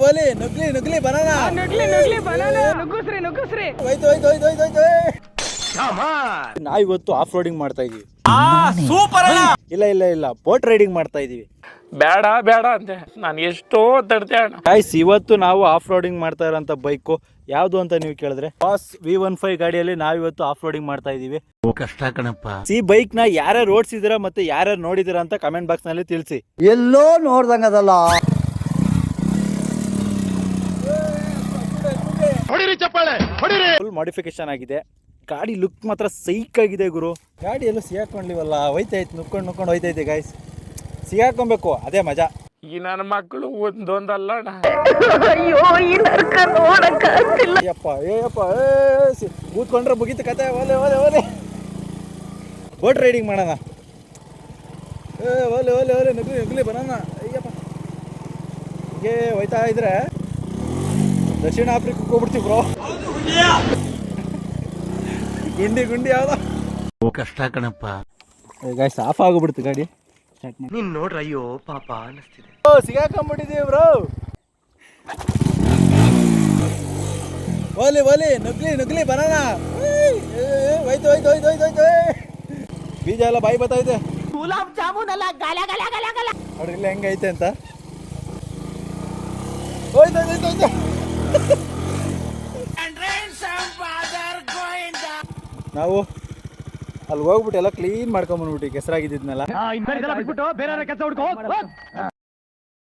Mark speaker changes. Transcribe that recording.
Speaker 1: ಒಲಿ ನುಗ್ಲಿ ಬನಾನಾ ನುಗ್ಗುಸ್ರಿ ಹೋಯ್ತು ನಾವಿವತ್ತು ಆಫ್ ರೋಡಿಂಗ್ ಮಾಡ್ತಾ ಇದೀವಿ. ಸೂಪರ್. ಇಲ್ಲ ಬೋಟ್ ರೈಡಿಂಗ್ ಮಾಡ್ತಾ ಇದೀವಿ.
Speaker 2: ಬೇಡ ಅಂತೆ ನಾನು ಎಷ್ಟೋ ತಡ್ತೆ ಅಣ್ಣ.
Speaker 1: ಗೈಸ್ ಇವತ್ತು ನಾವು ಆಫ್ ರೋಡಿಂಗ್ ಮಾಡ್ತಾ ಇರೋಂಥ ಬೈಕು ಯಾವ್ದು ಅಂತ ನೀವು ಕೇಳಿದ್ರೆ ಬಾಸ್ V15 ಗಾಡಿಯಲ್ಲಿ ನಾವಿವತ್ತು ಆಫ್ ರೋಡಿಂಗ್ ಮಾಡ್ತಾ ಇದೀವಿ.
Speaker 3: ಕಷ್ಟ ಕಣಪ್ಪ.
Speaker 1: ಈ ಬೈಕ್ ನ ಯಾರ್ಯಾರು ಓಡಿಸಿದಿರಾ ಮತ್ತೆ ಯಾರ್ಯಾರು ನೋಡಿದಿರಾ ಅಂತ ಕಮೆಂಟ್ ಬಾಕ್ಸ್ ನಲ್ಲಿ ತಿಳಿಸಿ.
Speaker 4: ಎಲ್ಲೋ ನೋಡ್ದಂಗದಲ್ಲ.
Speaker 1: ಫುಲ್ ಮಾಡಿಫಿಕೇಶನ್ ಆಗಿದೆ. ಗಾಡಿ ಲುಕ್ ಮಾತ್ರ ಸೈಕ್ ಆಗಿದೆ ಗುರು. ಗಾಡಿ ಎಲ್ಲೂ ಸಿಗಾಕೊಂಡ್ಲಿವಲ್ಲ, ಹೋಯ್ತಾಯ್ತು ನುಕ್ಕೊಂಡು ಹೋಯ್ತೈತೆ ಗೈಸ್. ಸಿಗಾಕೊಬೇಕು, ಅದೇ ಮಜಾ.
Speaker 2: ಈ ನನ್ನ ಮಕ್ಕಳು ಒಂದೊಂದಲ್ಲ ಅಣ್ಣ.
Speaker 1: ಕೂತ್ಕೊಂಡ್ರೆ ಮುಗೀತು ಕತೆ. ಓಲೆ ಬೋಟ್ ರೈಡಿಂಗ್ ಮಾಡೋಣ. ಓಲೆ ನುಗ್ಲಿ ಬರೋಣ. ಅಯ್ಯಪ್ಪ ಹೀಗೆ ಹೋಯ್ತಾ ಇದ್ರೆ ದಕ್ಷಿಣ ಆಫ್ರಿಕಕ್ಕೆ ಹೋಗ್ಬಿಡ್ತೀವಿ ಬ್ರೋ. ಗುಂಡಿ ಯಾವ್ದ
Speaker 3: ಕಷ್ಟ ಕಣಪ್ಪ.
Speaker 1: ಗಾಯ್ಸ್ ಆಫ್ ಆಗೋಗ್ಬಿಡ್ತು ಗಾಡಿ.
Speaker 3: ನೀನ್ ನೋಡ್ರ ಅಯ್ಯೋ ಪಾಪ ಅನಿಸ್ತಿದೆ.
Speaker 1: ಸಿಗಾಕೊಂಡ್ಬಿಟ್ಟಿದೀವಿ ಬ್ರೋ. ಓಲಿ ನುಗ್ಲಿ ಬನಾನ. ಹೋಯ್ತು ಬೀಜ ಎಲ್ಲ ಬಾಯಿ ಬತ್ತೈತೆ.
Speaker 4: ಗುಲಾಬ್ ಜಾಮೂನ್ ಅಲ್ಲ, ಗಲ
Speaker 1: ನೋಡ್ರಿ ಇಲ್ಲ ಹೆಂಗೈತೆ ಅಂತ. ಹೋಯ್ತು ನಾವು ಅಲ್ಲಿ ಹೋಗ್ಬಿಟ್ಟು ಎಲ್ಲ ಕ್ಲೀನ್ ಮಾಡ್ಕೊಂಡ್ಬಂದ್ಬಿಟ್ಟು ಕೆಸರಾಗಿದ್ದನ್ನೆಲ್ಲ.